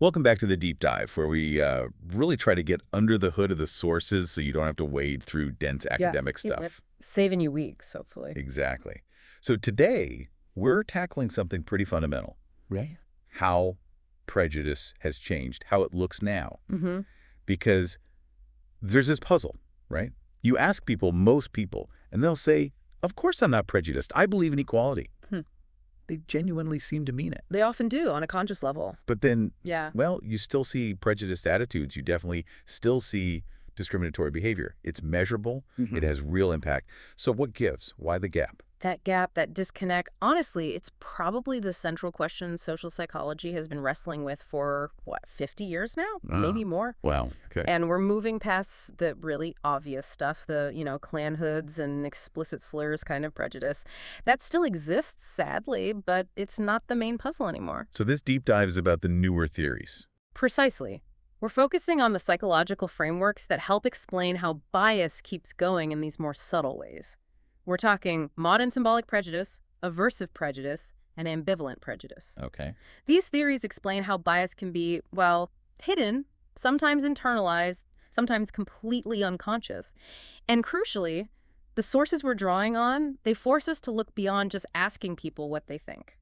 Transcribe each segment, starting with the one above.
Welcome back to the deep dive, where we really try to get under the hood of the sources so you don't have to wade through dense academic stuff. Saving you weeks, hopefully. Exactly. So today, we're tackling something pretty fundamental. Right. How prejudice has changed, how it looks now. Mm-hmm. Because there's this puzzle, right? You ask people, most people, and they'll say, of course I'm not prejudiced. I believe in equality. They genuinely seem to mean it. They often do on a conscious level. But then, Yeah. well, you still see prejudiced attitudes. You definitely still see discriminatory behavior. It's measurable. It has real impact. So what gives? Why the gap? That gap, that disconnect, honestly, it's probably the central question social psychology has been wrestling with for, 50 years now? Maybe more. Wow. Okay. And we're moving past the really obvious stuff, the, clan hoods and explicit slurs kind of prejudice. That still exists, sadly, but it's not the main puzzle anymore. So this deep dive is about the newer theories. Precisely. We're focusing on the psychological frameworks that help explain how bias keeps going in these more subtle ways. We're talking modern-symbolic prejudice, aversive prejudice, and ambivalent prejudice. Okay. These theories explain how bias can be, hidden, sometimes internalized, sometimes completely unconscious. And crucially, the sources we're drawing on, they force us to look beyond just asking people what they think.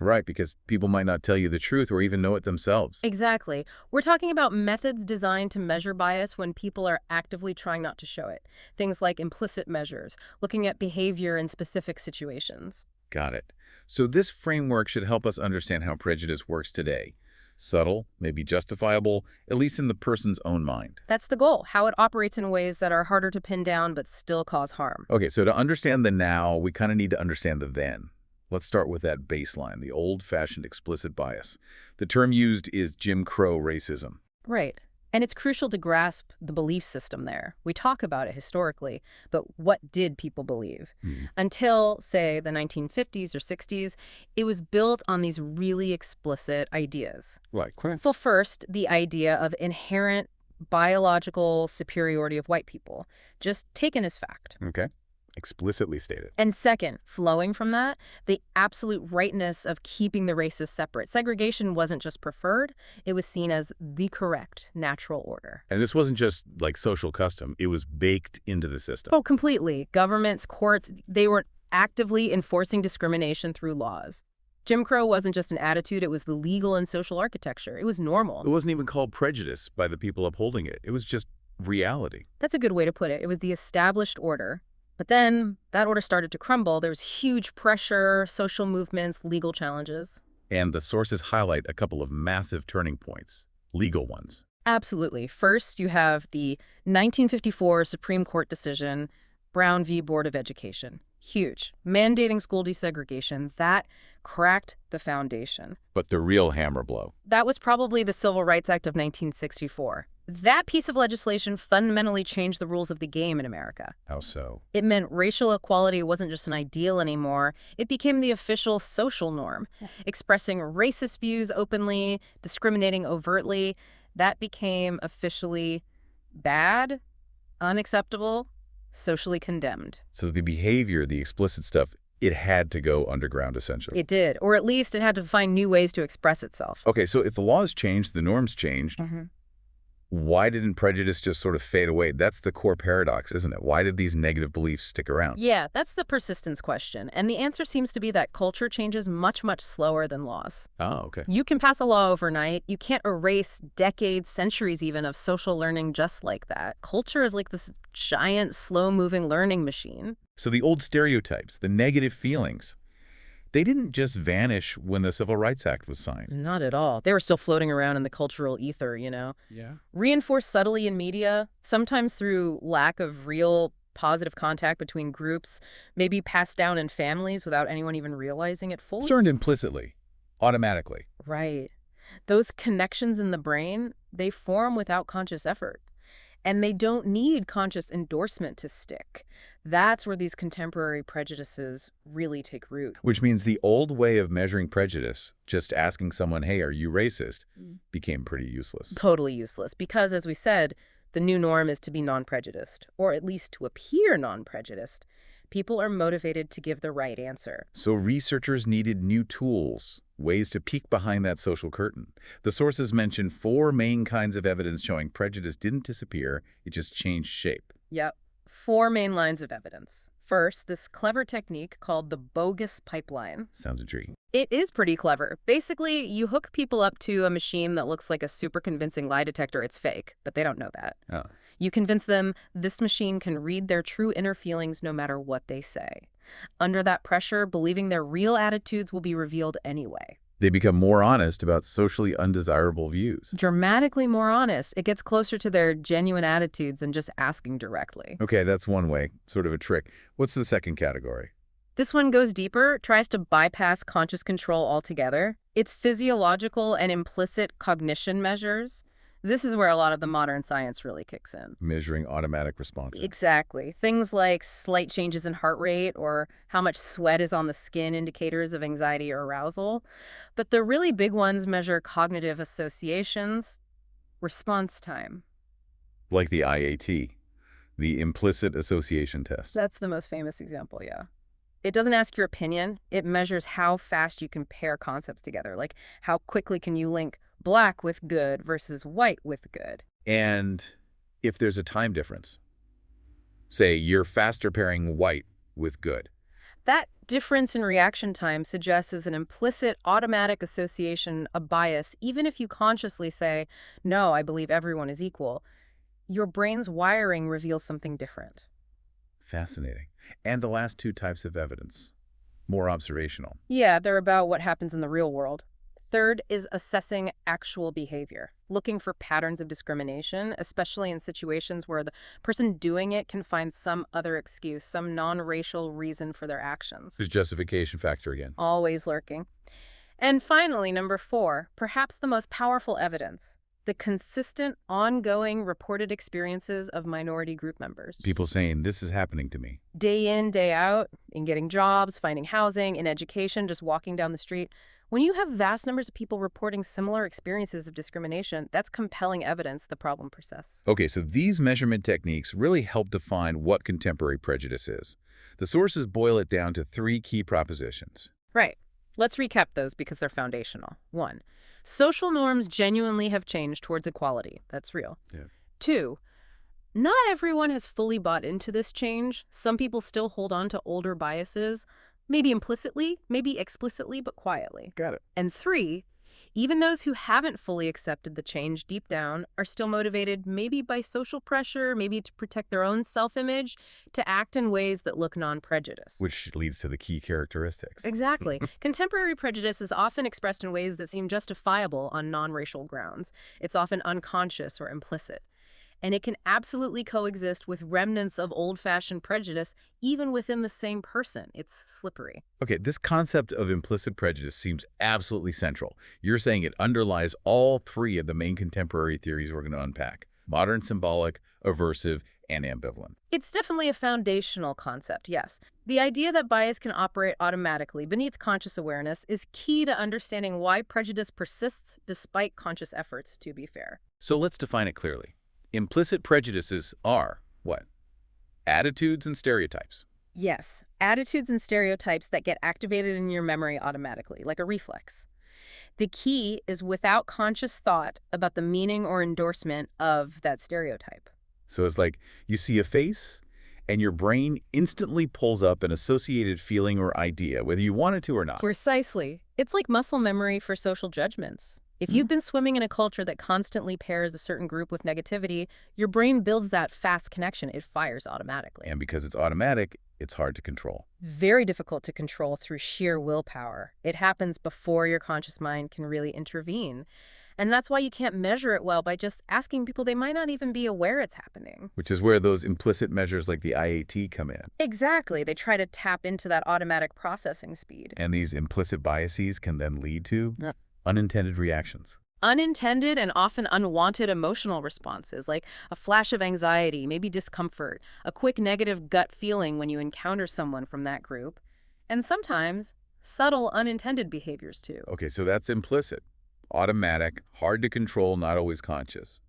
Right, because people might not tell you the truth or even know it themselves. Exactly. We're talking about methods designed to measure bias when people are actively trying not to show it. Things like implicit measures, looking at behavior in specific situations. Got it. So this framework should help us understand how prejudice works today. Subtle, maybe justifiable, at least in the person's own mind. That's the goal, how it operates in ways that are harder to pin down but still cause harm. Okay, so to understand the now, we kind of need to understand the then. Let's start with that baseline, the old-fashioned explicit bias. The term used is Jim Crow racism. Right. And it's crucial to grasp the belief system there. We talk about it historically, but what did people believe? Until, say, the 1950s or 60s, it was built on these really explicit ideas. Like, Well, first, the idea of inherent biological superiority of white people, just taken as fact. okay, explicitly stated. And second, flowing from that, the absolute rightness of keeping the races separate. Segregation wasn't just preferred, it was seen as the correct natural order. And this wasn't just like social custom, it was baked into the system. Oh, completely. Governments, courts, they were actively enforcing discrimination through laws. Jim Crow wasn't just an attitude, it was the legal and social architecture. It was normal. It wasn't even called prejudice by the people upholding it. It was just reality. That's a good way to put it. It was the established order. But then that order started to crumble. There was huge pressure, social movements, legal challenges. And the sources highlight a couple of massive turning points, legal ones. Absolutely. First, you have the 1954 Supreme Court decision, Brown v. Board of Education. Huge. Mandating school desegregation. That cracked the foundation. But the real hammer blow. That was probably the Civil Rights Act of 1964. That piece of legislation fundamentally changed the rules of the game in America. How so? It meant racial equality wasn't just an ideal anymore. It became the official social norm. Expressing racist views openly, discriminating overtly, that became officially bad, unacceptable, socially condemned. So the behavior, the explicit stuff, it had to go underground, essentially. It did, or at least it had to find new ways to express itself. Okay, so if the laws changed, the norms changed, why didn't prejudice just sort of fade away? That's the core paradox, isn't it? Why did these negative beliefs stick around? Yeah, that's the persistence question. And the answer seems to be that culture changes much, much slower than laws. Oh, okay. You can pass a law overnight. You can't erase decades, centuries even, of social learning just like that. Culture is like this giant, slow-moving learning machine. So the old stereotypes, the negative feelings, they didn't just vanish when the Civil Rights Act was signed. Not at all. They were still floating around in the cultural ether, Yeah. Reinforced subtly in media, sometimes through lack of real positive contact between groups, maybe passed down in families without anyone even realizing it fully. Discerned implicitly, automatically. Right. Those connections in the brain, they form without conscious effort. And they don't need conscious endorsement to stick. That's where these contemporary prejudices really take root. Which means the old way of measuring prejudice, just asking someone, hey, are you racist, became pretty useless. Totally useless. Because, as we said, the new norm is to be non-prejudiced, or at least to appear non-prejudiced. People are motivated to give the right answer. So researchers needed new tools, ways to peek behind that social curtain. The sources mentioned 4 main kinds of evidence showing prejudice didn't disappear, it just changed shape. Yep. 4 main lines of evidence. First, this clever technique called the bogus pipeline. Sounds intriguing. It is pretty clever. Basically, you hook people up to a machine that looks like a super convincing lie detector. It's fake, but they don't know that. Oh. You convince them this machine can read their true inner feelings no matter what they say. Under that pressure, believing their real attitudes will be revealed anyway. They become more honest about socially undesirable views. Dramatically more honest. It gets closer to their genuine attitudes than just asking directly. Okay, that's one way, sort of a trick. What's the second category? This one goes deeper, tries to bypass conscious control altogether. It's physiological and implicit cognition measures. This is where a lot of the modern science really kicks in. Measuring automatic responses. Exactly. Things like slight changes in heart rate or how much sweat is on the skin, indicators of anxiety or arousal. But the really big ones measure cognitive associations, response time. Like the IAT, the implicit association test. That's the most famous example, yeah. It doesn't ask your opinion. It measures how fast you can pair concepts together. Like how quickly can you link black with good versus white with good. And if there's a time difference, say you're faster pairing white with good. That difference in reaction time suggests an implicit automatic association, a bias, even if you consciously say, no, I believe everyone is equal. Your brain's wiring reveals something different. Fascinating. And the last 2 types of evidence, more observational. Yeah, they're about what happens in the real world. Third is assessing actual behavior, looking for patterns of discrimination, especially in situations where the person doing it can find some other excuse, some non-racial reason for their actions. There's justification factor again. Always lurking. And finally, number 4, perhaps the most powerful evidence, the consistent, ongoing reported experiences of minority group members. People saying, this is happening to me. Day in, day out, in getting jobs, finding housing, in education, just walking down the street. When you have vast numbers of people reporting similar experiences of discrimination, that's compelling evidence the problem persists. Okay, so these measurement techniques really help define what contemporary prejudice is. The sources boil it down to 3 key propositions. Right. Let's recap those because they're foundational. 1, social norms genuinely have changed towards equality. That's real. Yeah. 2, not everyone has fully bought into this change. Some people still hold on to older biases, maybe implicitly, maybe explicitly, but quietly. Got it. And 3, even those who haven't fully accepted the change deep down are still motivated maybe by social pressure, maybe to protect their own self-image, to act in ways that look non-prejudiced. Which leads to the key characteristics. Exactly. Contemporary prejudice is often expressed in ways that seem justifiable on non-racial grounds. It's often unconscious or implicit. And it can absolutely coexist with remnants of old-fashioned prejudice, even within the same person. It's slippery. Okay, this concept of implicit prejudice seems absolutely central. You're saying it underlies all 3 of the main contemporary theories we're going to unpack: modern-symbolic, aversive, and ambivalent. It's definitely a foundational concept, yes. The idea that bias can operate automatically beneath conscious awareness is key to understanding why prejudice persists despite conscious efforts, to be fair. So let's define it clearly. Implicit prejudices are what? Attitudes and stereotypes. Yes, attitudes and stereotypes that get activated in your memory automatically, like a reflex. The key is without conscious thought about the meaning or endorsement of that stereotype. So it's like you see a face, and your brain instantly pulls up an associated feeling or idea, whether you want it to or not. Precisely. It's like muscle memory for social judgments. If you've been swimming in a culture that constantly pairs a certain group with negativity, your brain builds that fast connection. It fires automatically. And because it's automatic, it's hard to control. Very difficult to control through sheer willpower. It happens before your conscious mind can really intervene. And that's why you can't measure it well by just asking people. They might not even be aware it's happening. Which is where those implicit measures like the IAT come in. Exactly. They try to tap into that automatic processing speed. And these implicit biases can then lead to unintended reactions. Unintended and often unwanted emotional responses, like a flash of anxiety, maybe discomfort, a quick negative gut feeling when you encounter someone from that group, and sometimes subtle unintended behaviors too. Okay, so that's implicit. Automatic, hard to control, not always conscious.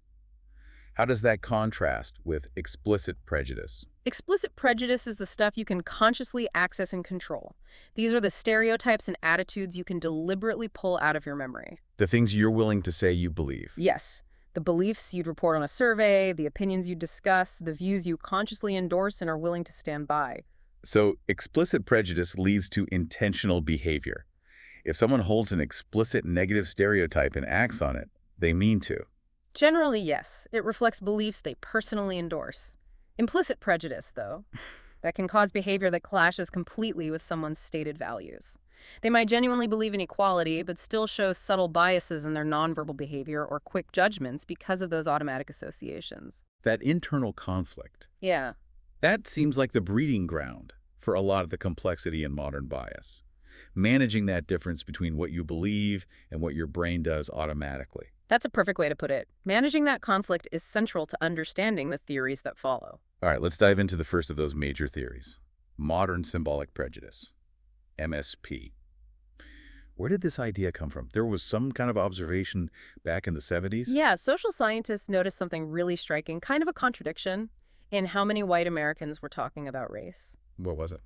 How does that contrast with explicit prejudice? Explicit prejudice is the stuff you can consciously access and control. These are the stereotypes and attitudes you can deliberately pull out of your memory. The things you're willing to say you believe. Yes, the beliefs you'd report on a survey, the opinions you discuss, the views you consciously endorse and are willing to stand by. So explicit prejudice leads to intentional behavior. If someone holds an explicit negative stereotype and acts on it, they mean to. Generally, yes, it reflects beliefs they personally endorse. Implicit prejudice, though, that can cause behavior that clashes completely with someone's stated values. They might genuinely believe in equality, but still show subtle biases in their nonverbal behavior or quick judgments because of those automatic associations. That internal conflict, Yeah. that seems like the breeding ground for a lot of the complexity in modern bias. Managing that difference between what you believe and what your brain does automatically. That's a perfect way to put it. Managing that conflict is central to understanding the theories that follow. All right, let's dive into the first of those major theories, modern-symbolic prejudice, MSP. Where did this idea come from? There was some kind of observation back in the 70s? Yeah, social scientists noticed something really striking, kind of a contradiction, in how many white Americans were talking about race. What was it?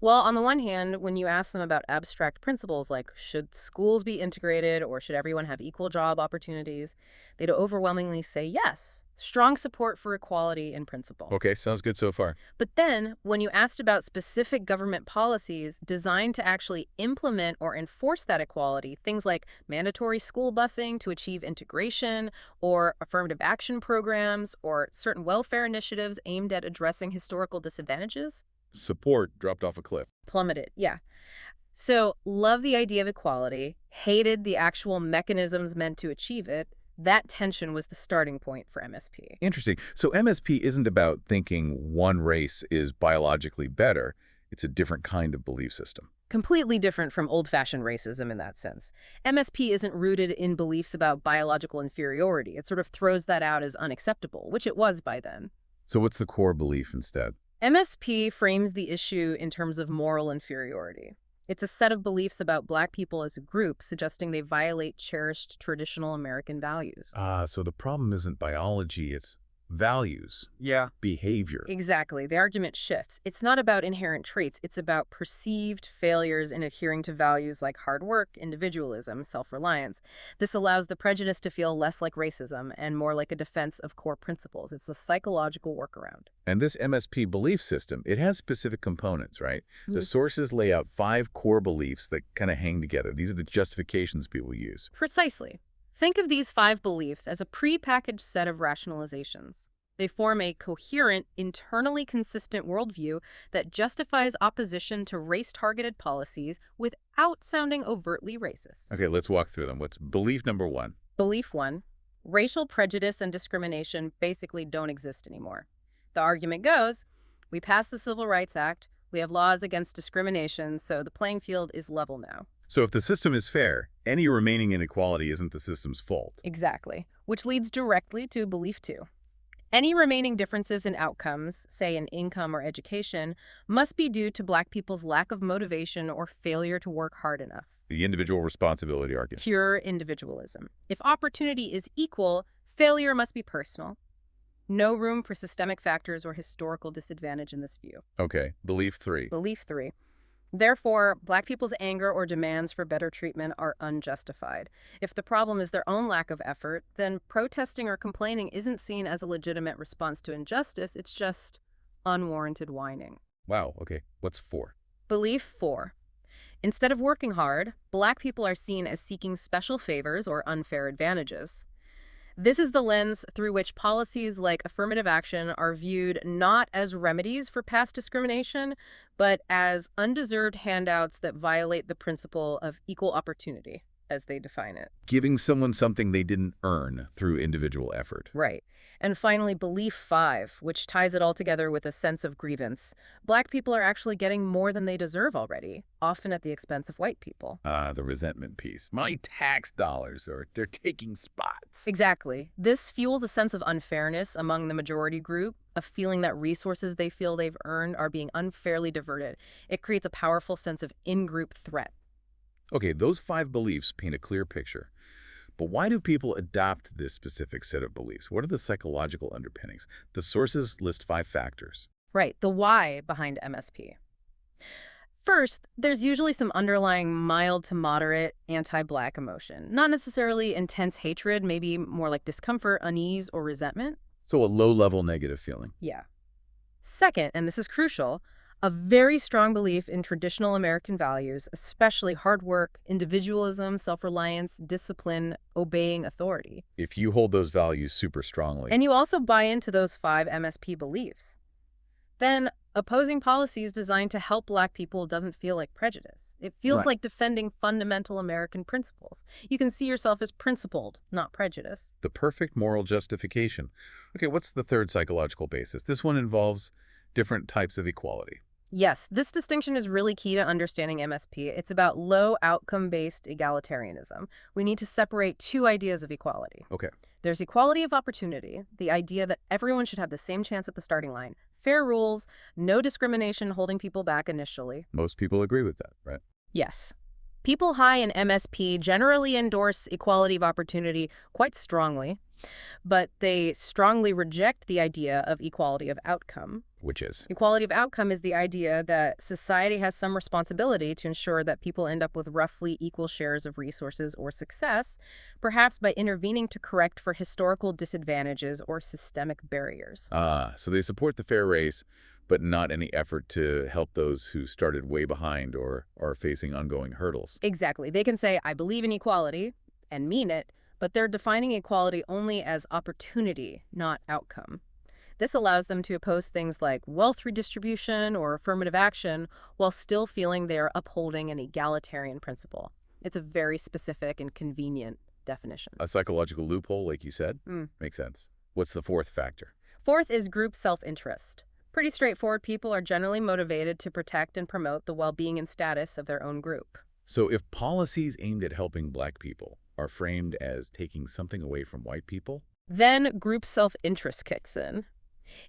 Well, on the one hand, when you ask them about abstract principles like should schools be integrated or should everyone have equal job opportunities, they'd overwhelmingly say yes. Strong support for equality in principle. Okay, sounds good so far. But then, when you asked about specific government policies designed to actually implement or enforce that equality, things like mandatory school busing to achieve integration, or affirmative action programs, or certain welfare initiatives aimed at addressing historical disadvantages, Support dropped off a cliff. plummeted, yeah. So, love the idea of equality, hated the actual mechanisms meant to achieve it. That tension was the starting point for MSP. Interesting. So MSP isn't about thinking one race is biologically better. It's a different kind of belief system. Completely different from old-fashioned racism in that sense. MSP isn't rooted in beliefs about biological inferiority. It sort of throws that out as unacceptable, which it was by then. So what's the core belief instead? MSP frames the issue in terms of moral inferiority. It's a set of beliefs about Black people as a group, suggesting they violate cherished traditional American values. So the problem isn't biology, it's values, Yeah. behavior. Exactly. The argument shifts. It's not about inherent traits. It's about perceived failures in adhering to values like hard work, individualism, self-reliance. This allows the prejudice to feel less like racism and more like a defense of core principles. It's a psychological workaround. And this MSP belief system, it has specific components, right? The Mhm. sources lay out 5 core beliefs that kind of hang together. These are the justifications people use. Precisely. Think of these 5 beliefs as a pre-packaged set of rationalizations. They form a coherent, internally consistent worldview that justifies opposition to race-targeted policies without sounding overtly racist. Okay, let's walk through them. What's belief number 1? Belief 1, racial prejudice and discrimination basically don't exist anymore. The argument goes, we passed the Civil Rights Act, we have laws against discrimination, so the playing field is level now. So if the system is fair, any remaining inequality isn't the system's fault. Exactly, which leads directly to belief 2. Any remaining differences in outcomes, say in income or education, must be due to Black people's lack of motivation or failure to work hard enough. The individual responsibility argument. Pure individualism. If opportunity is equal, failure must be personal. No room for systemic factors or historical disadvantage in this view. Okay, belief 3. Belief 3. Therefore, Black people's anger or demands for better treatment are unjustified. If the problem is their own lack of effort, then protesting or complaining isn't seen as a legitimate response to injustice, it's just unwarranted whining. Wow, okay. What's 4? Belief 4. Instead of working hard, Black people are seen as seeking special favors or unfair advantages. This is the lens through which policies like affirmative action are viewed not as remedies for past discrimination, but as undeserved handouts that violate the principle of equal opportunity, as they define it. Giving someone something they didn't earn through individual effort. Right. And finally, belief 5, which ties it all together with a sense of grievance. Black people are actually getting more than they deserve already, often at the expense of white people. The resentment piece. My tax dollars, or they're taking spots. Exactly. This fuels a sense of unfairness among the majority group, a feeling that resources they feel they've earned are being unfairly diverted. It creates a powerful sense of in-group threat. Okay, those 5 beliefs paint a clear picture. But why do people adopt this specific set of beliefs? What are the psychological underpinnings? The sources list 5 factors. Right, the why behind MSP. First, there's usually some underlying mild to moderate anti-Black emotion. Not necessarily intense hatred, maybe more like discomfort, unease, or resentment. So a low-level negative feeling. Yeah. Second, and this is crucial, a very strong belief in traditional American values, especially hard work, individualism, self-reliance, discipline, obeying authority. If you hold those values super strongly. And you also buy into those 5 MSP beliefs. Then, opposing policies designed to help Black people doesn't feel like prejudice. It feels like defending fundamental American principles. You can see yourself as principled, not prejudiced. The perfect moral justification. Okay, what's the third psychological basis? This one involves different types of equality. Yes, this distinction is really key to understanding MSP. It's about low outcome-based egalitarianism. We need to separate 2 ideas of equality. Okay. There's equality of opportunity, the idea that everyone should have the same chance at the starting line. Fair rules, no discrimination holding people back initially. Most people agree with that, right? Yes. People high in MSP generally endorse equality of opportunity quite strongly, but they strongly reject the idea of equality of outcome. Which is? Equality of outcome is the idea that society has some responsibility to ensure that people end up with roughly equal shares of resources or success, perhaps by intervening to correct for historical disadvantages or systemic barriers. So they support the fair race, but not any effort to help those who started way behind or are facing ongoing hurdles. Exactly. They can say, I believe in equality, and mean it, but they're defining equality only as opportunity, not outcome. This allows them to oppose things like wealth redistribution or affirmative action while still feeling they are upholding an egalitarian principle. It's a very specific and convenient definition. A psychological loophole, like you said? Makes sense. What's the fourth factor? Fourth is group self-interest. Pretty straightforward. People are generally motivated to protect and promote the well-being and status of their own group. So if policies aimed at helping Black people are framed as taking something away from white people? Then group self-interest kicks in.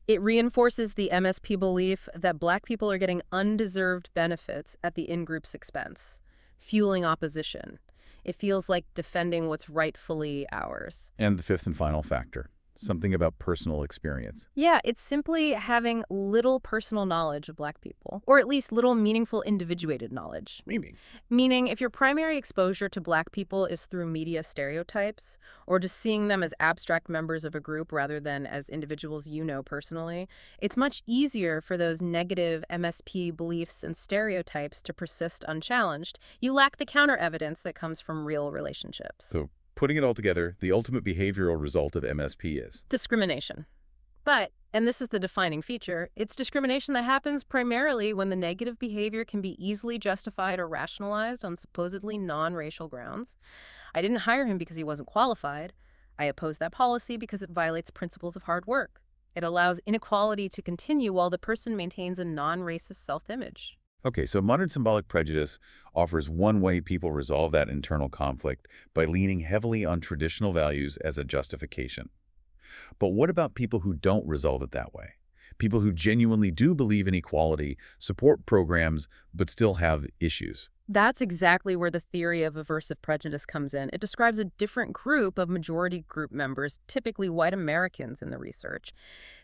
It reinforces the MSP belief that Black people are getting undeserved benefits at the in-group's expense, fueling opposition. It feels like defending what's rightfully ours. And the fifth and final factor, something about personal experience. Yeah, it's simply having little personal knowledge of Black people, or at least little meaningful individuated knowledge. Meaning, if your primary exposure to Black people is through media stereotypes, or just seeing them as abstract members of a group rather than as individuals you know personally, it's much easier for those negative MSP beliefs and stereotypes to persist unchallenged. You lack the counter evidence that comes from real relationships. So, putting it all together, the ultimate behavioral result of MSP is? Discrimination. But, and this is the defining feature, it's discrimination that happens primarily when the negative behavior can be easily justified or rationalized on supposedly non-racial grounds. I didn't hire him because he wasn't qualified. I oppose that policy because it violates principles of hard work. It allows inequality to continue while the person maintains a non-racist self-image. Okay, so modern symbolic prejudice offers one way people resolve that internal conflict by leaning heavily on traditional values as a justification. But what about people who don't resolve it that way? People who genuinely do believe in equality, support programs, but still have issues. That's exactly where the theory of aversive prejudice comes in. It describes a different group of majority group members, typically white Americans in the research.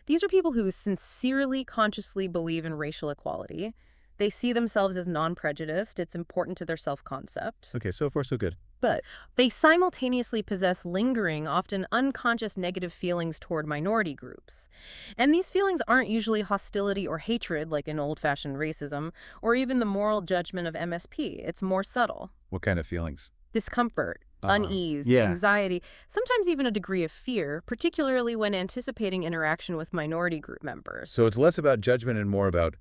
These are people who sincerely, consciously believe in racial equality. They see themselves as non-prejudiced. It's important to their self-concept. Okay, so far so good. But they simultaneously possess lingering, often unconscious negative feelings toward minority groups. And these feelings aren't usually hostility or hatred, like in old-fashioned racism, or even the moral judgment of MSP. It's more subtle. What kind of feelings? Discomfort, unease, anxiety, sometimes even a degree of fear, particularly when anticipating interaction with minority group members. So it's less about judgment and more about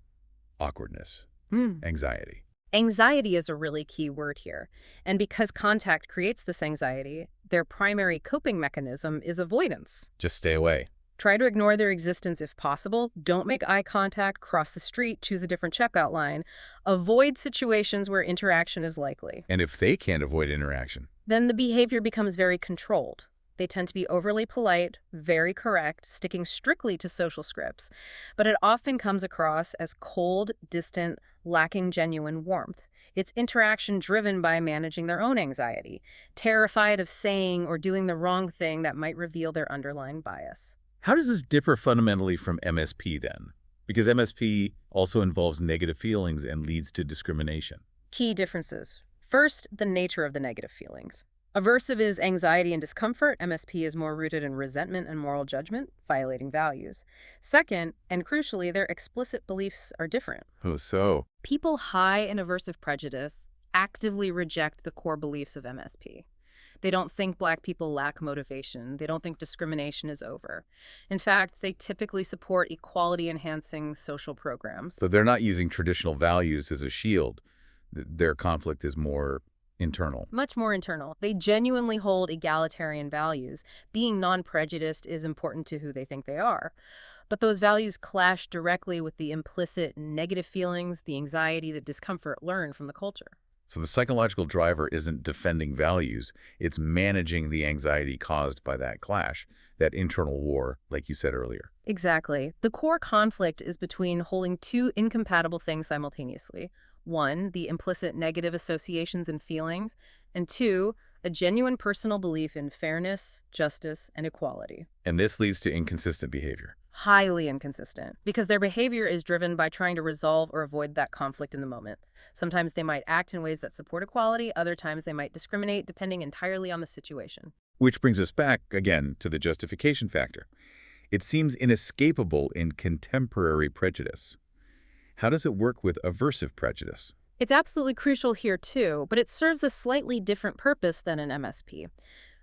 awkwardness, anxiety. Anxiety is a really key word here. And because contact creates this anxiety, their primary coping mechanism is avoidance. Just stay away. Try to ignore their existence if possible. Don't make eye contact, cross the street, choose a different checkout line. Avoid situations where interaction is likely. And if they can't avoid interaction? Then the behavior becomes very controlled. They tend to be overly polite, very correct, sticking strictly to social scripts, but it often comes across as cold, distant, lacking genuine warmth. It's interaction driven by managing their own anxiety, terrified of saying or doing the wrong thing that might reveal their underlying bias. How does this differ fundamentally from MSP then? Because MSP also involves negative feelings and leads to discrimination. Key differences. First, the nature of the negative feelings. Aversive is anxiety and discomfort. MSP is more rooted in resentment and moral judgment, violating values. Second, and crucially, their explicit beliefs are different. Oh, so? People high in aversive prejudice actively reject the core beliefs of MSP. They don't think Black people lack motivation. They don't think discrimination is over. In fact, they typically support equality-enhancing social programs. So they're not using traditional values as a shield. Their conflict is more internal. Much more internal. They genuinely hold egalitarian values. Being non-prejudiced is important to who they think they are. But those values clash directly with the implicit negative feelings, the anxiety, the discomfort learned from the culture. So the psychological driver isn't defending values, it's managing the anxiety caused by that clash, that internal war, like you said earlier. Exactly. The core conflict is between holding two incompatible things simultaneously. One, the implicit negative associations and feelings, and two, a genuine personal belief in fairness, justice, and equality. And this leads to inconsistent behavior. Highly inconsistent, because their behavior is driven by trying to resolve or avoid that conflict in the moment. Sometimes they might act in ways that support equality, other times they might discriminate, depending entirely on the situation. Which brings us back, again, to the justification factor. It seems inescapable in contemporary prejudice. How does it work with aversive prejudice? It's absolutely crucial here too, but it serves a slightly different purpose than an MSP.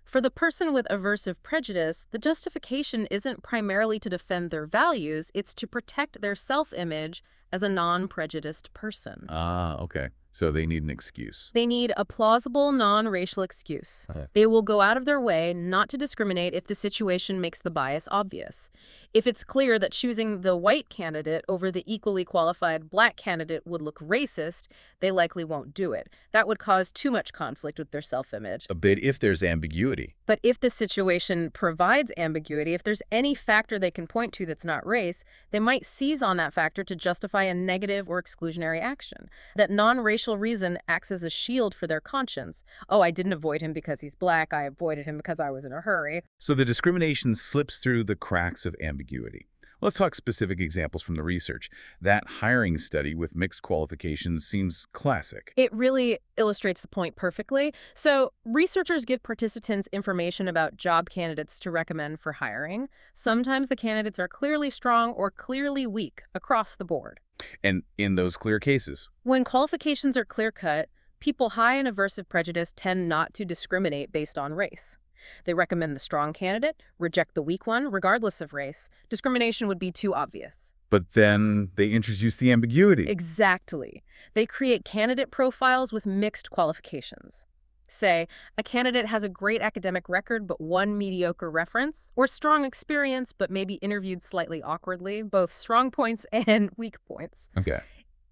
For the person with aversive prejudice, the justification isn't primarily to defend their values, it's to protect their self-image as a non-prejudiced person. Ah, okay. So they need an excuse. They need a plausible, non-racial excuse. Okay. They will go out of their way not to discriminate if the situation makes the bias obvious. If it's clear that choosing the white candidate over the equally qualified Black candidate would look racist, they likely won't do it. That would cause too much conflict with their self-image. A bit if there's ambiguity. But if the situation provides ambiguity, if there's any factor they can point to that's not race, they might seize on that factor to justify a negative or exclusionary action. That non-racial reason acts as a shield for their conscience. Oh, I didn't avoid him because he's Black. I avoided him because I was in a hurry. So the discrimination slips through the cracks of ambiguity. Let's talk specific examples from the research. That hiring study with mixed qualifications seems classic. It really illustrates the point perfectly. So researchers give participants information about job candidates to recommend for hiring. Sometimes the candidates are clearly strong or clearly weak across the board. And in those clear cases, When qualifications are clear-cut, people high in aversive prejudice tend not to discriminate based on race. They recommend the strong candidate, reject the weak one, regardless of race. Discrimination would be too obvious. but then they introduce the ambiguity. Exactly. They create candidate profiles with mixed qualifications. Say, a candidate has a great academic record but one mediocre reference, or strong experience but maybe interviewed slightly awkwardly, both strong points and weak points. Okay.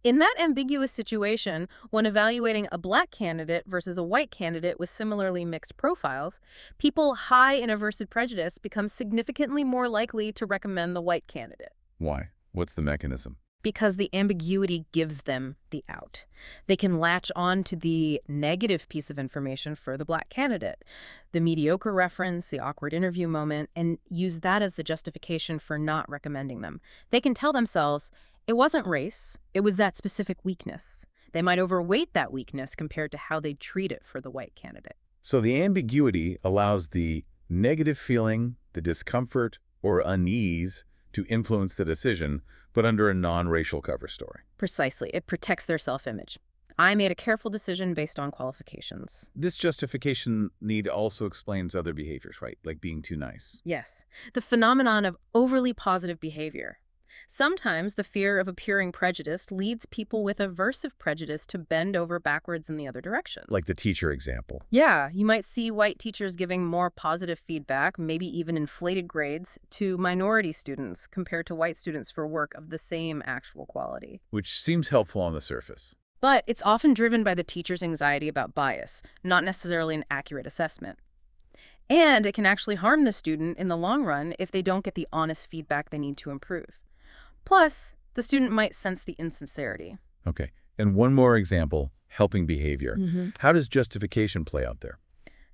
In that ambiguous situation, when evaluating a Black candidate versus a white candidate with similarly mixed profiles, people high in aversive prejudice become significantly more likely to recommend the white candidate. Why? What's the mechanism? Because the ambiguity gives them the out. They can latch on to the negative piece of information for the Black candidate, the mediocre reference, the awkward interview moment, and use that as the justification for not recommending them. They can tell themselves, it wasn't race, it was that specific weakness. They might overweight that weakness compared to how they'd treat it for the white candidate. So the ambiguity allows the negative feeling, the discomfort, or unease to influence the decision, but under a non-racial cover story. Precisely. It protects their self-image. I made a careful decision based on qualifications. This justification need also explains other behaviors, right? Like being too nice. Yes. The phenomenon of overly positive behavior. Sometimes the fear of appearing prejudiced leads people with aversive prejudice to bend over backwards in the other direction. Like the teacher example. Yeah, you might see white teachers giving more positive feedback, maybe even inflated grades, to minority students compared to white students for work of the same actual quality. Which seems helpful on the surface. But it's often driven by the teacher's anxiety about bias, not necessarily an accurate assessment. And it can actually harm the student in the long run if they don't get the honest feedback they need to improve. Plus, the student might sense the insincerity. Okay. And one more example, helping behavior. How does justification play out there?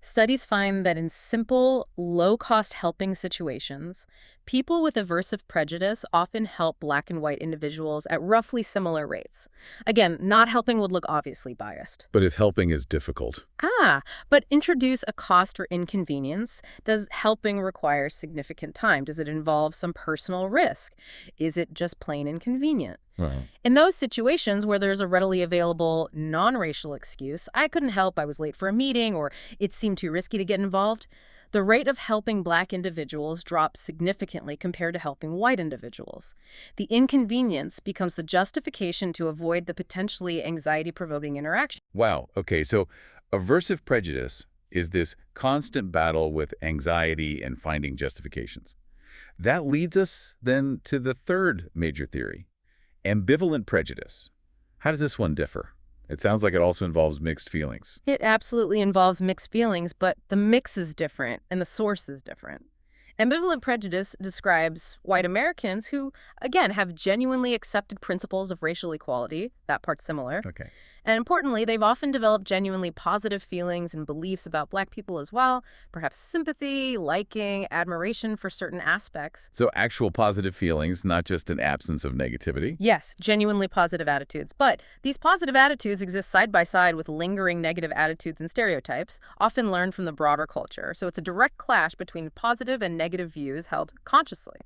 Studies find that in simple, low-cost helping situations, people with aversive prejudice often help black and white individuals at roughly similar rates. Again, not helping would look obviously biased. But if helping is difficult, But introduce a cost or inconvenience. Does helping require significant time? Does it involve some personal risk? Is it just plain inconvenient? well, In those situations where there's a readily available non-racial excuse, I couldn't help, I was late for a meeting, or it seemed too risky to get involved, the rate of helping black individuals drops significantly compared to helping white individuals. The inconvenience becomes the justification to avoid the potentially anxiety-provoking interaction. wow, okay, so aversive prejudice is this constant battle with anxiety and finding justifications. That leads us then to the third major theory, ambivalent prejudice. How does this one differ? It sounds like it also involves mixed feelings. It absolutely involves mixed feelings, but the mix is different and the source is different. Ambivalent prejudice describes white Americans who, again, have genuinely accepted principles of racial equality. That part's similar. Okay. And importantly, they've often developed genuinely positive feelings and beliefs about black people as well, perhaps sympathy, liking, admiration for certain aspects. So actual positive feelings, not just an absence of negativity. Yes, genuinely positive attitudes. But these positive attitudes exist side by side with lingering negative attitudes and stereotypes, often learned from the broader culture. So it's a direct clash between positive and negative views held consciously.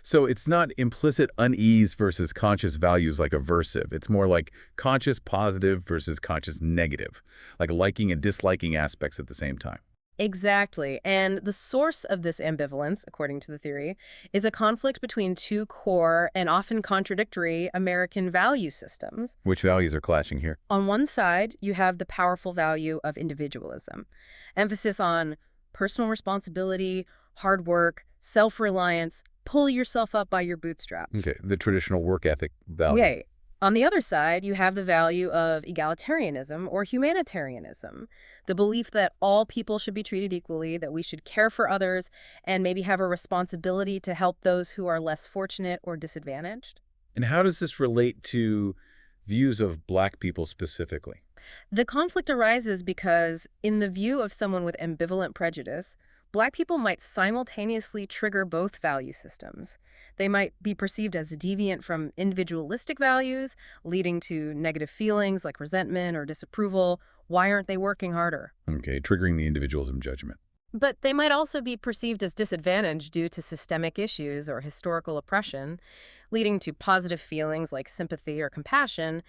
So it's not implicit unease versus conscious values like aversive. It's more like conscious positive versus conscious negative, like liking and disliking aspects at the same time. Exactly. And the source of this ambivalence, according to the theory, is a conflict between two core and often contradictory American value systems. Which values are clashing here? On one side, you have the powerful value of individualism, emphasis on personal responsibility, hard work, self-reliance, pull yourself up by your bootstraps. Okay, the traditional work ethic value. Yay. On the other side, you have the value of egalitarianism or humanitarianism, the belief that all people should be treated equally, that we should care for others, and maybe have a responsibility to help those who are less fortunate or disadvantaged. And how does this relate to views of black people specifically? The conflict arises because, in the view of someone with ambivalent prejudice, black people might simultaneously trigger both value systems. They might be perceived as deviant from individualistic values, leading to negative feelings like resentment or disapproval. Why aren't they working harder? Okay, triggering the individualism judgment. But they might also be perceived as disadvantaged due to systemic issues or historical oppression, leading to positive feelings like sympathy or compassion.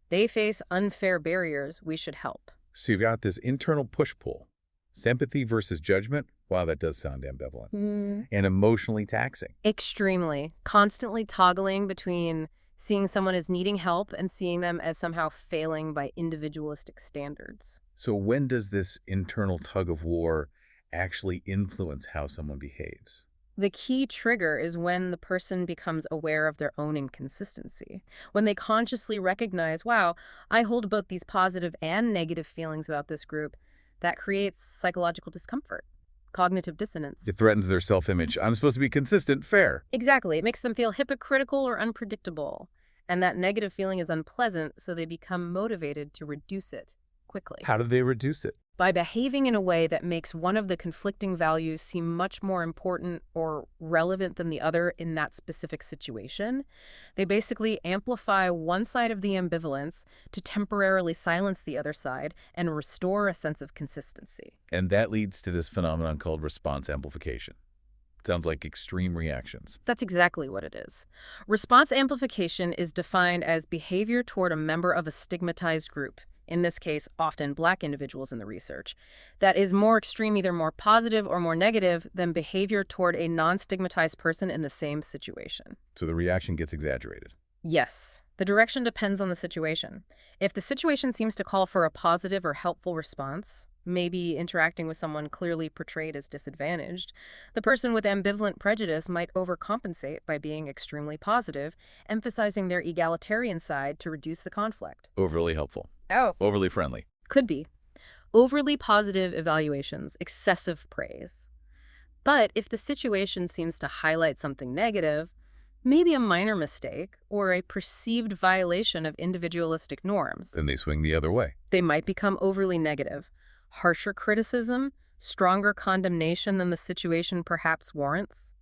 They face unfair barriers we should help. So you've got this internal push-pull. Sympathy versus judgment. Wow, that does sound ambivalent. And emotionally taxing. Extremely. Constantly toggling between seeing someone as needing help and seeing them as somehow failing by individualistic standards. So when does this internal tug of war actually influence how someone behaves? The key trigger is when the person becomes aware of their own inconsistency. When they consciously recognize, wow, I hold both these positive and negative feelings about this group. That creates psychological discomfort, cognitive dissonance. It threatens their self-image. I'm supposed to be consistent, fair. Exactly. It makes them feel hypocritical or unpredictable. And that negative feeling is unpleasant, so they become motivated to reduce it quickly. How do they reduce it? By behaving in a way that makes one of the conflicting values seem much more important or relevant than the other in that specific situation. They basically amplify one side of the ambivalence to temporarily silence the other side and restore a sense of consistency. And that leads to this phenomenon called response amplification. Sounds like extreme reactions. That's exactly what it is. Response amplification is defined as behavior toward a member of a stigmatized group, in this case, often black individuals in the research, that is more extreme, either more positive or more negative than behavior toward a non-stigmatized person in the same situation. So the reaction gets exaggerated. Yes. The direction depends on the situation. If the situation seems to call for a positive or helpful response, maybe interacting with someone clearly portrayed as disadvantaged, the person with ambivalent prejudice might overcompensate by being extremely positive, emphasizing their egalitarian side to reduce the conflict. Overly helpful. Oh. Overly friendly. Could be. Overly positive evaluations, excessive praise. But if the situation seems to highlight something negative, Maybe a minor mistake or a perceived violation of individualistic norms. Then they swing the other way. They might become overly negative, harsher criticism, stronger condemnation than the situation perhaps warrants.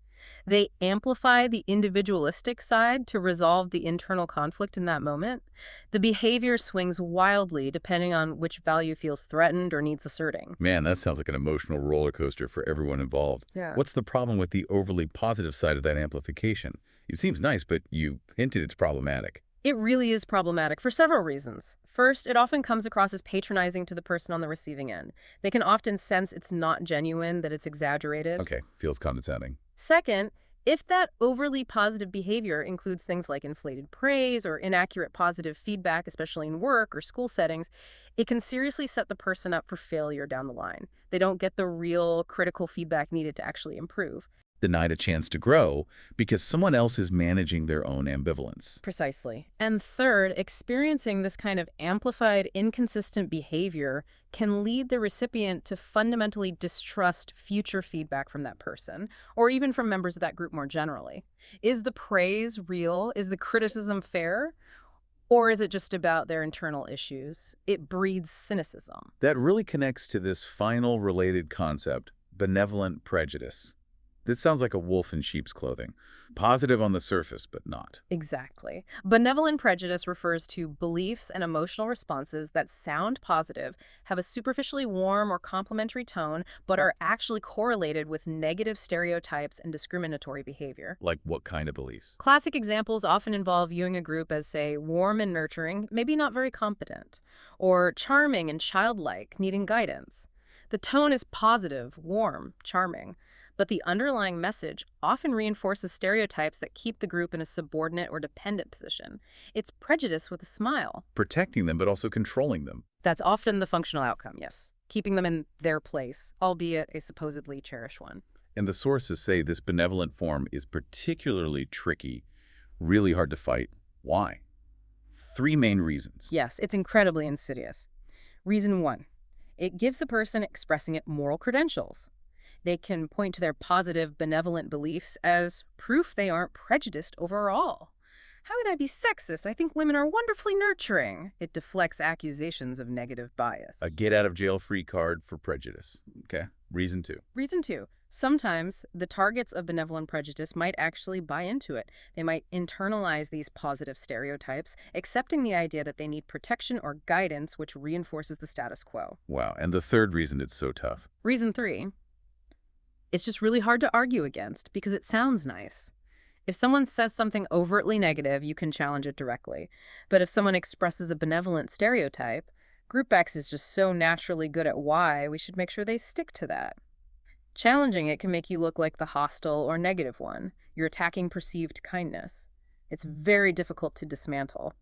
They amplify the individualistic side to resolve the internal conflict in that moment. The behavior swings wildly depending on which value feels threatened or needs asserting. Man, that sounds like an emotional roller coaster for everyone involved. Yeah. What's the problem with the overly positive side of that amplification? It seems nice, but you hinted it's problematic. It really is problematic for several reasons. First, it often comes across as patronizing to the person on the receiving end. They can often sense it's not genuine, that it's exaggerated. Okay, feels condescending. Second, if that overly positive behavior includes things like inflated praise or inaccurate positive feedback, especially in work or school settings, it can seriously set the person up for failure down the line. They don't get the real critical feedback needed to actually improve. Denied a chance to grow because someone else is managing their own ambivalence. Precisely. And third, experiencing this kind of amplified, inconsistent behavior can lead the recipient to fundamentally distrust future feedback from that person, or even from members of that group more generally. Is the praise real? Is the criticism fair? Or is it just about their internal issues? It breeds cynicism. That really connects to this final related concept, benevolent prejudice. This sounds like a wolf in sheep's clothing. Positive on the surface, but not. Exactly. Benevolent prejudice refers to beliefs and emotional responses that sound positive, have a superficially warm or complimentary tone, but are actually correlated with negative stereotypes and discriminatory behavior. Like what kind of beliefs? Classic examples often involve viewing a group as, say, warm and nurturing, maybe not very competent, or charming and childlike, needing guidance. The tone is positive, warm, charming, but the underlying message often reinforces stereotypes that keep the group in a subordinate or dependent position. It's prejudice with a smile. Protecting them, but also controlling them. That's often the functional outcome, yes. Keeping them in their place, albeit a supposedly cherished one. And the sources say this benevolent form is particularly tricky, really hard to fight. Why? 3 main reasons. Yes, it's incredibly insidious. Reason 1, it gives the person expressing it moral credentials. They can point to their positive, benevolent beliefs as proof they aren't prejudiced overall. How could I be sexist? I think women are wonderfully nurturing. It deflects accusations of negative bias. A get-out-of-jail-free card for prejudice. Okay. Reason 2. Reason 2. Sometimes the targets of benevolent prejudice might actually buy into it. They might internalize these positive stereotypes, accepting the idea that they need protection or guidance, which reinforces the status quo. Wow. And the third reason it's so tough. Reason 3. It's just really hard to argue against because it sounds nice. If someone says something overtly negative, you can challenge it directly. But if someone expresses a benevolent stereotype, Group X is just so naturally good at Y, we should make sure they stick to that. Challenging it can make you look like the hostile or negative one. You're attacking perceived kindness. It's very difficult to dismantle.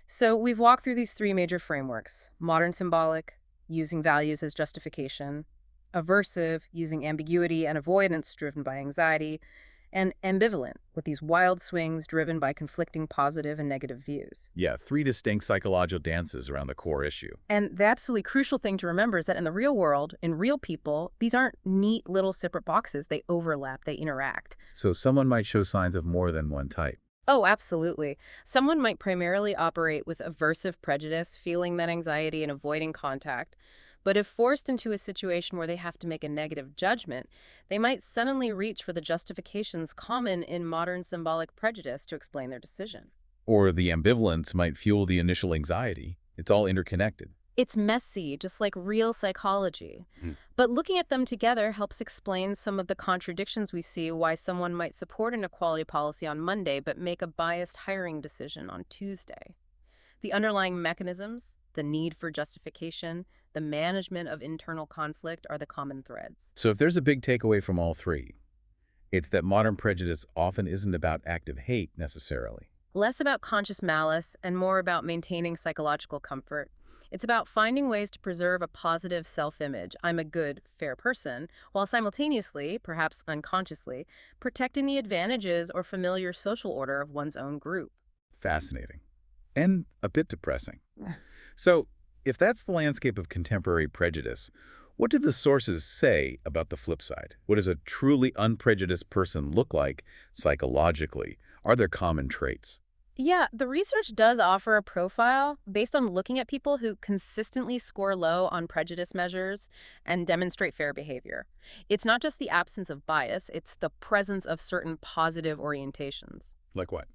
So we've walked through these 3 major frameworks: modern-symbolic, using values as justification; aversive, using ambiguity and avoidance driven by anxiety; and ambivalent, with these wild swings driven by conflicting positive and negative views. Yeah, 3 distinct psychological dances around the core issue. And the absolutely crucial thing to remember is that in the real world, in real people, these aren't neat little separate boxes. They overlap, they interact. So someone might show signs of more than one type. Oh, absolutely. Someone might primarily operate with aversive prejudice, feeling that anxiety and avoiding contact. But if forced into a situation where they have to make a negative judgment, they might suddenly reach for the justifications common in modern symbolic prejudice to explain their decision. Or the ambivalence might fuel the initial anxiety. It's all interconnected. It's messy, just like real psychology. But looking at them together helps explain some of the contradictions we see, why someone might support an equality policy on Monday but make a biased hiring decision on Tuesday. The underlying mechanisms, the need for justification, the management of internal conflict are the common threads. So if there's a big takeaway from all 3, it's that modern prejudice often isn't about active hate necessarily. Less about conscious malice and more about maintaining psychological comfort. It's about finding ways to preserve a positive self-image, I'm a good, fair person, while simultaneously, perhaps unconsciously, protecting the advantages or familiar social order of one's own group. Fascinating. And a bit depressing. So, if that's the landscape of contemporary prejudice, what do the sources say about the flip side? What does a truly unprejudiced person look like psychologically? Are there common traits? Yeah, the research does offer a profile based on looking at people who consistently score low on prejudice measures and demonstrate fair behavior. It's not just the absence of bias, it's the presence of certain positive orientations. Like what?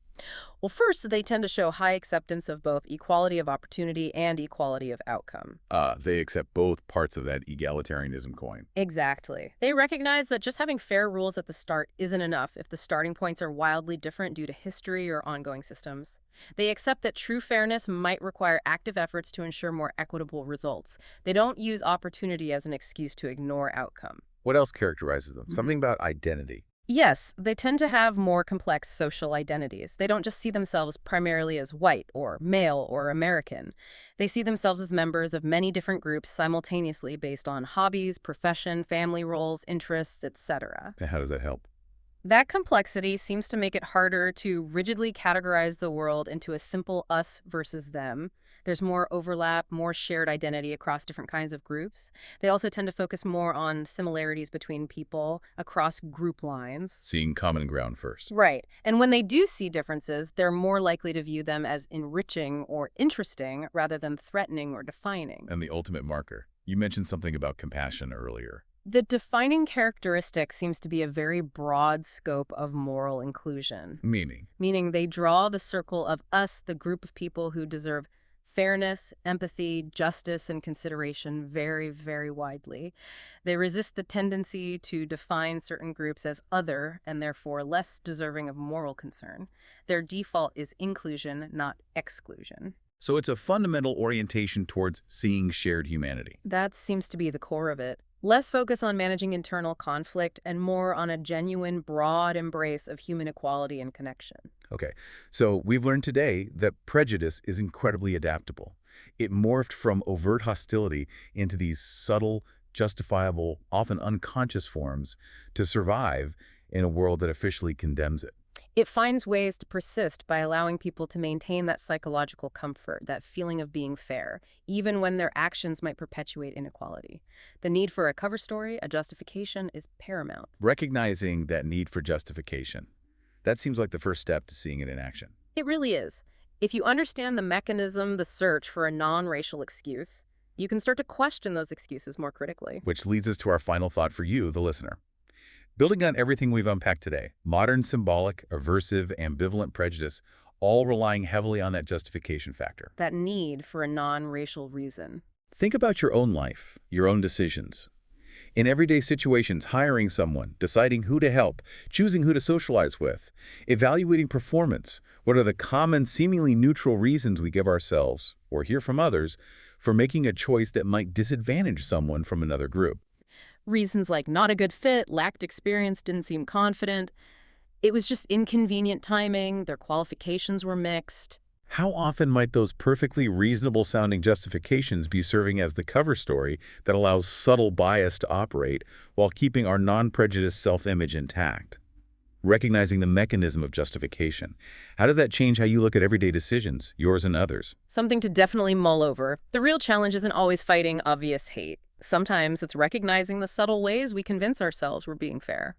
Well, first, they tend to show high acceptance of both equality of opportunity and equality of outcome. They accept both parts of that egalitarianism coin. Exactly. They recognize that just having fair rules at the start isn't enough if the starting points are wildly different due to history or ongoing systems. They accept that true fairness might require active efforts to ensure more equitable results. They don't use opportunity as an excuse to ignore outcome. What else characterizes them? Something about identity. Yes, they tend to have more complex social identities. They don't just see themselves primarily as white or male or American. They see themselves as members of many different groups simultaneously based on hobbies, profession, family roles, interests, etc. And how does that help? That complexity seems to make it harder to rigidly categorize the world into a simple us versus them. There's more overlap, more shared identity across different kinds of groups. They also tend to focus more on similarities between people across group lines. Seeing common ground first. Right. And when they do see differences, they're more likely to view them as enriching or interesting rather than threatening or defining. And the ultimate marker. You mentioned something about compassion earlier. The defining characteristic seems to be a very broad scope of moral inclusion, Meaning? meaning they draw the circle of us, the group of people who deserve fairness, empathy, justice, and consideration very, very widely. They resist the tendency to define certain groups as other and therefore less deserving of moral concern. Their default is inclusion, not exclusion. So it's a fundamental orientation towards seeing shared humanity. That seems to be the core of it. Less focus on managing internal conflict and more on a genuine, broad embrace of human equality and connection. Okay, so we've learned today that prejudice is incredibly adaptable. It morphed from overt hostility into these subtle, justifiable, often unconscious forms to survive in a world that officially condemns it. It finds ways to persist by allowing people to maintain that psychological comfort, that feeling of being fair, even when their actions might perpetuate inequality. The need for a cover story, a justification, is paramount. Recognizing that need for justification. That seems like the first step to seeing it in action. It really is. If you understand the mechanism, the search for a non-racial excuse, you can start to question those excuses more critically. Which leads us to our final thought for you, the listener. Building on everything we've unpacked today, modern symbolic, aversive, ambivalent prejudice, all relying heavily on that justification factor. That need for a non-racial reason. Think about your own life, your own decisions. In everyday situations, hiring someone, deciding who to help, choosing who to socialize with, evaluating performance, what are the common, seemingly neutral reasons we give ourselves, or hear from others, for making a choice that might disadvantage someone from another group? Reasons like not a good fit, lacked experience, didn't seem confident. It was just inconvenient timing, their qualifications were mixed. How often might those perfectly reasonable-sounding justifications be serving as the cover story that allows subtle bias to operate while keeping our non-prejudiced self-image intact? Recognizing the mechanism of justification. How does that change how you look at everyday decisions, yours and others? Something to definitely mull over. The real challenge isn't always fighting obvious hate. Sometimes it's recognizing the subtle ways we convince ourselves we're being fair.